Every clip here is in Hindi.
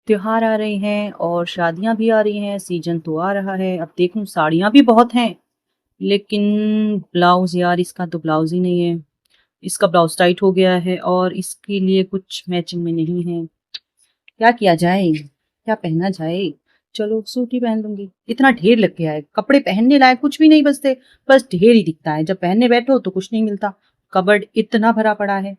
त्योहार आ रहे हैं और शादियां भी आ रही हैं, सीजन तो आ रहा है। अब देखूं साड़ियां भी बहुत हैं, लेकिन ब्लाउज यार इसका तो ब्लाउज ही नहीं है। इसका ब्लाउज टाइट हो गया है और इसके लिए कुछ मैचिंग में नहीं है। क्या किया जाए, क्या पहना जाए? चलो सूट ही पहन लूंगी। इतना ढेर लग गया है, कपड़े पहनने लायक कुछ भी नहीं बचते, बस ढेर ही दिखता है। जब पहनने बैठो तो कुछ नहीं मिलता। कबर्ड इतना भरा पड़ा है।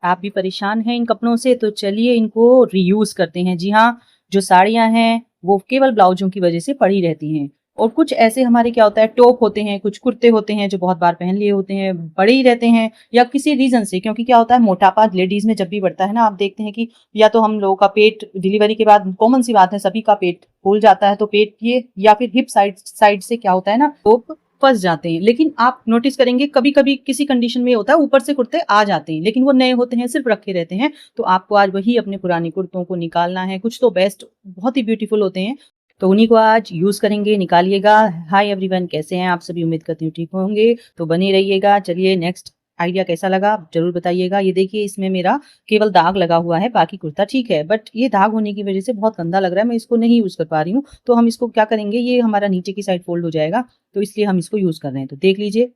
आप भी परेशान हैं इन कपड़ों से, तो चलिए इनको रीयूज करते हैं। जी हाँ, जो साड़ियां हैं वो केवल ब्लाउजों की वजह से पड़ी रहती हैं। और कुछ ऐसे हमारे क्या होता है, टॉप होते हैं, कुछ कुर्ते होते हैं जो बहुत बार पहन लिए होते हैं, बड़े ही रहते हैं। या किसी रीजन से, क्योंकि क्या होता है, मोटापा लेडीज में जब भी बढ़ता है ना, आप देखते हैं कि या तो हम लोगों का पेट डिलीवरी के बाद, कॉमन सी बात है, सभी का पेट फूल जाता है, तो पेट ये या फिर हिप साइड साइड से क्या होता है ना, वो फंस जाते हैं। लेकिन आप नोटिस करेंगे कभी कभी किसी कंडीशन में होता है ऊपर से कुर्ते आ जाते हैं, लेकिन वो नए होते हैं, सिर्फ रखे रहते हैं। तो आपको आज वही अपने पुराने कुर्तों को निकालना है। कुछ तो बेस्ट बहुत ही ब्यूटीफुल होते हैं, तो उन्हीं को आज यूज करेंगे, निकालिएगा। हाय एवरीवन, कैसे हैं आप सभी? उम्मीद करती हूँ ठीक होंगे, तो बने रहिएगा। चलिए, नेक्स्ट आइडिया कैसा लगा जरूर बताइएगा। ये देखिए, इसमें मेरा केवल दाग लगा हुआ है, बाकी कुर्ता ठीक है, बट ये दाग होने की वजह से बहुत गंदा लग रहा है, मैं इसको नहीं यूज कर पा रही हूँ। तो हम इसको क्या करेंगे, ये हमारा नीचे की साइड फोल्ड हो जाएगा, तो इसलिए हम इसको यूज कर रहे हैं। तो देख लीजिए,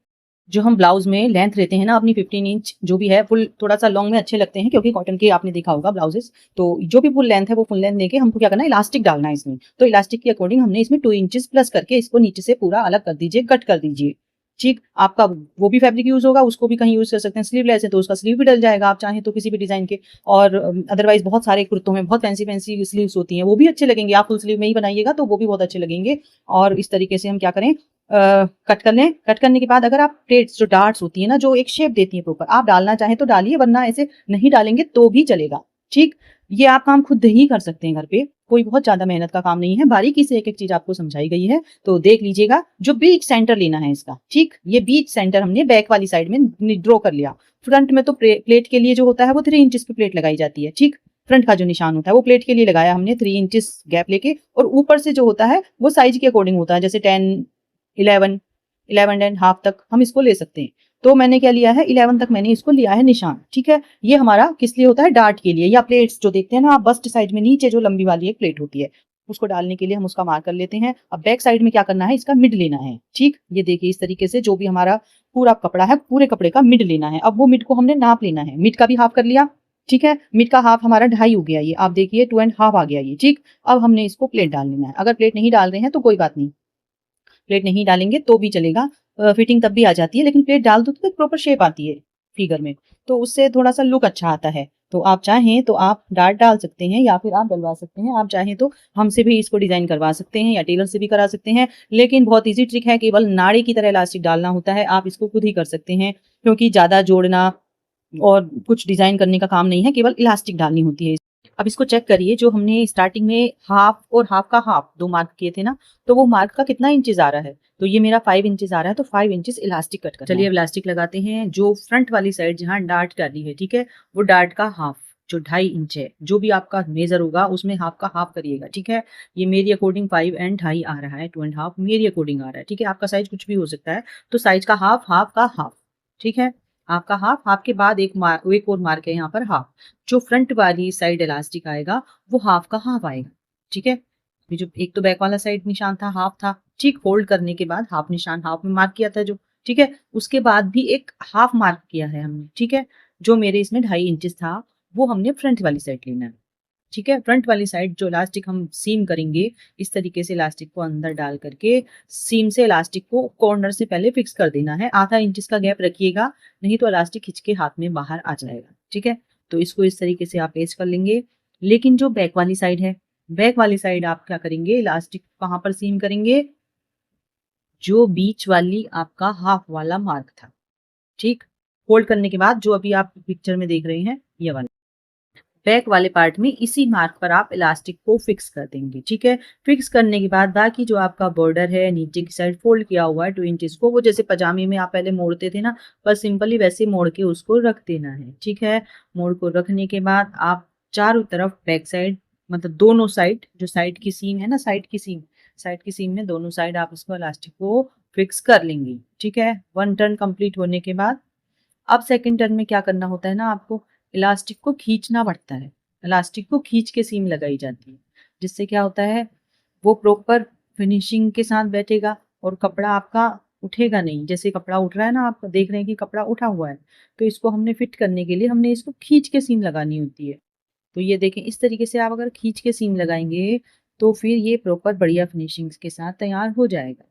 जो हम ब्लाउज में लेंथ रहते हैं ना अपनी 15 इंच, जो भी है फुल, थोड़ा सा लॉन्ग में अच्छे लगते हैं क्योंकि कॉटन के आपने देखा होगा ब्लाउजेस। तो जो भी फुल लेंथ है वो फुल लेंथ लेके हमको क्या करना है, इलास्टिक डालना है इसमें। तो इलास्टिक के अकॉर्डिंग हमने इसमें 2 इंचेस प्लस करके इसको नीचे से पूरा अलग कर दीजिए, कट कर दीजिए। ठीक, आपका वो भी फैब्रिक यूज होगा, उसको भी कहीं यूज कर सकते हैं। स्लीवलेस है तो उसका स्लीव भी डल जाएगा, आप चाहें तो किसी भी डिजाइन के। और अदरवाइज बहुत सारे कुर्तों में बहुत फैंसी फैंसी स्लीव्स होती हैं, वो भी अच्छे लगेंगे। आप फुल स्लीव में ही बनाइएगा तो वो भी बहुत अच्छे लगेंगे। और इस तरीके से हम क्या करें, कट कर लें। कट करने के बाद अगर आप प्लेट्स, जो डार्ट्स होती है ना, जो एक शेप देती है प्रॉपर, आप डालना चाहें तो डालिए, वरना ऐसे नहीं डालेंगे तो भी चलेगा। ठीक, ये आप काम खुद ही कर सकते हैं घर पे, कोई बहुत ज्यादा मेहनत का काम नहीं है। बारीकी से एक एक चीज आपको समझाई गई है, तो देख लीजिएगा। जो बीच सेंटर लेना है इसका, ठीक, ये बीच सेंटर हमने बैक वाली साइड में ड्रॉ कर लिया। फ्रंट में तो प्लेट के लिए जो होता है वो 3 इंचेस की प्लेट लगाई जाती है। ठीक, फ्रंट का जो निशान होता है वो प्लेट के लिए लगाया हमने 3 इंचेस गैप लेके। और ऊपर से जो होता है वो साइज के अकॉर्डिंग होता है, जैसे 10, 11, 11.5 तक हम इसको ले सकते हैं। तो मैंने क्या लिया है, 11 तक मैंने इसको लिया है निशान। ठीक है, ये हमारा किस लिए होता है, डार्ट के लिए, या प्लेट्स जो देखते हैं ना आप बस्ट साइड में नीचे जो लंबी वाली एक प्लेट होती है, उसको डालने के लिए हम उसका मार्क कर लेते हैं। अब बैक साइड में क्या करना है, इसका मिड लेना है। ठीक, ये देखिए इस तरीके से जो भी हमारा पूरा कपड़ा है, पूरे कपड़े का मिड लेना है। अब वो मिड को हमने नाप लेना है, मिड का भी हाफ कर लिया। ठीक है, मिड का हाफ हमारा 2.5 हो गया, ये आप देखिए 2.5 आ गया ये। ठीक, अब हमने इसको प्लेट डाल लेना है। अगर प्लेट नहीं डाल रहे हैं तो कोई बात नहीं, प्लेट नहीं डालेंगे तो भी चलेगा, फिटिंग तब भी आ जाती है। लेकिन प्लेट डाल दो तो एक प्रॉपर शेप आती है फिगर में, तो उससे थोड़ा सा लुक अच्छा आता है। तो आप चाहें तो आप डार्ट डाल सकते हैं या फिर आप डलवा सकते हैं। आप चाहें तो हमसे भी इसको डिजाइन करवा सकते हैं या टेलर से भी करा सकते हैं। लेकिन बहुत इजी ट्रिक है, केवल नाड़े की तरह इलास्टिक डालना होता है, आप इसको खुद ही कर सकते हैं। क्योंकि ज्यादा जोड़ना और कुछ डिजाइन करने का काम नहीं है, केवल इलास्टिक डालनी होती है। अब इसको चेक करिए, जो हमने स्टार्टिंग में हाफ और हाफ का हाफ दो मार्क किए थे ना, तो वो मार्क का कितना इंचेस आ रहा है, तो ये मेरा 5 इंचेस आ रहा है। तो 5 इंचेस इलास्टिक कट करना है। चलिए अब इलास्टिक लगाते हैं। जो फ्रंट वाली साइड जहाँ डार्ट करनी है, ठीक है, वो डार्ट का हाफ, जो 2.5 इंच है, जो भी आपका मेजर होगा उसमें हाफ का हाफ करिएगा। ठीक है, ये मेरी अकॉर्डिंग 5 एंड 2.5 आ रहा है, 2.5 मेरी अकॉर्डिंग आ रहा है। ठीक है, आपका साइज कुछ भी हो सकता है, तो साइज का हाफ, हाफ का हाफ। ठीक है, आपका हाफ, हाफ के बाद एक और मार्क है यहाँ पर हाफ। जो फ्रंट वाली साइड इलास्टिक आएगा वो हाफ का हाफ आएगा। ठीक है, ये जो एक तो बैक वाला साइड निशान था हाफ था, ठीक, फोल्ड करने के बाद हाफ निशान हाफ में मार्क किया था जो, ठीक है, उसके बाद भी एक हाफ मार्क किया है हमने। ठीक है, जो मेरे इसमें 2.5 इंचेस था वो हमने फ्रंट वाली साइड लेना है। ठीक है, फ्रंट वाली साइड जो इलास्टिक हम सीम करेंगे, इस तरीके से इलास्टिक को अंदर डाल करके सीम से इलास्टिक को कॉर्नर से पहले फिक्स कर देना है। आधा इंच का गैप रखिएगा, नहीं तो इलास्टिक खिंच के हाथ में बाहर आ जाएगा। ठीक है, तो इसको इस तरीके से आप पेस्ट कर लेंगे। लेकिन जो बैक वाली साइड है, बैक वाली साइड आप क्या करेंगे, इलास्टिक कहाँ पर सीम करेंगे, जो बीच वाली आपका हाफ वाला मार्क था। ठीक, फोल्ड करने के बाद जो अभी आप पिक्चर में देख रहे हैं ये वाला, बैक वाले पार्ट में इसी मार्क पर आप इलास्टिक को फिक्स कर देंगे। ठीक है, फिक्स करने के बाद बाकी जो आपका बॉर्डर है नीचे की साइड फोल्ड किया हुआ है 2 इंचेस को, वो जैसे पजामे में आप पहले मोड़ते थे ना, बस सिंपली वैसे मोड़ के उसको रख देना है। ठीक है, मोड़ को रखने के बाद आप चारों तरफ बैक साइड, मतलब दोनों साइड, जो साइड की सीम है ना, साइड की सीम में दोनों साइड आप इसको इलास्टिक को फिक्स कर लेंगे। ठीक है, 1 टर्न कंप्लीट होने के बाद अब सेकंड टर्न में क्या करना होता है ना, आपको इलास्टिक को खींचना पड़ता है। इलास्टिक को खींच के सीम लगाई जाती है। जिससे क्या होता है वो प्रॉपर फिनिशिंग के साथ बैठेगा और कपड़ा आपका उठेगा नहीं। जैसे कपड़ा उठ रहा है ना, आप देख रहे हैं कि कपड़ा उठा हुआ है, तो इसको हमने फिट करने के लिए हमने इसको खींच के सीम लगानी होती है। तो ये देखें, इस तरीके से आप अगर खींच के सीम लगाएंगे तो फिर ये प्रॉपर बढ़िया फिनिशिंग्स के साथ तैयार हो जाएगा।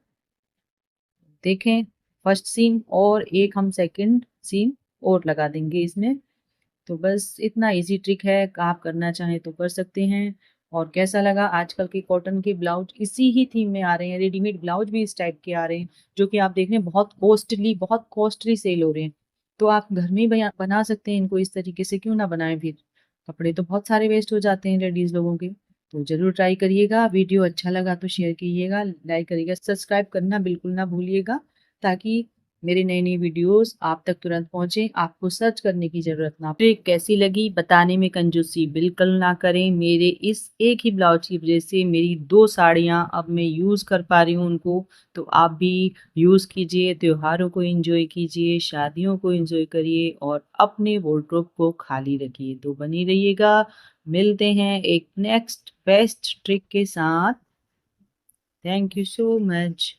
देखें, फर्स्ट सीम और एक हम सेकंड सीम और लगा देंगे इसमें। तो बस इतना इजी ट्रिक है, आप करना चाहें तो कर सकते हैं। और कैसा लगा, आजकल के कॉटन के ब्लाउज इसी ही थीम में आ रहे हैं, रेडीमेड ब्लाउज भी इस टाइप के आ रहे हैं जो कि आप देख रहे हैं बहुत कॉस्टली सेल हो रहे हैं। तो आप घर में ही बना सकते हैं इनको इस तरीके से, क्यों ना बनाएं फिर। कपड़े तो बहुत सारे वेस्ट हो जाते हैं लेडीज लोगों के। तो जरूर ट्राई करिएगा। वीडियो अच्छा लगा तो शेयर कीजिएगा, लाइक करिएगा, सब्सक्राइब करना बिल्कुल ना भूलिएगा, ताकि मेरे नई नई वीडियोस आप तक तुरंत पहुंचे, आपको सर्च करने की जरूरत ना पड़े। कैसी लगी बताने में कंजूसी बिल्कुल ना करें। मेरे इस एक ही ब्लाउज की वजह से मेरी 2 साड़ियां अब मैं यूज कर पा रही हूँ उनको। तो आप भी यूज कीजिए, त्योहारों को एंजॉय कीजिए, शादियों को एंजॉय करिए और अपने वॉर्डरोब को खाली रखिए। तो बनी रहिएगा, मिलते हैं एक नेक्स्ट बेस्ट ट्रिक के साथ। Thank you so much.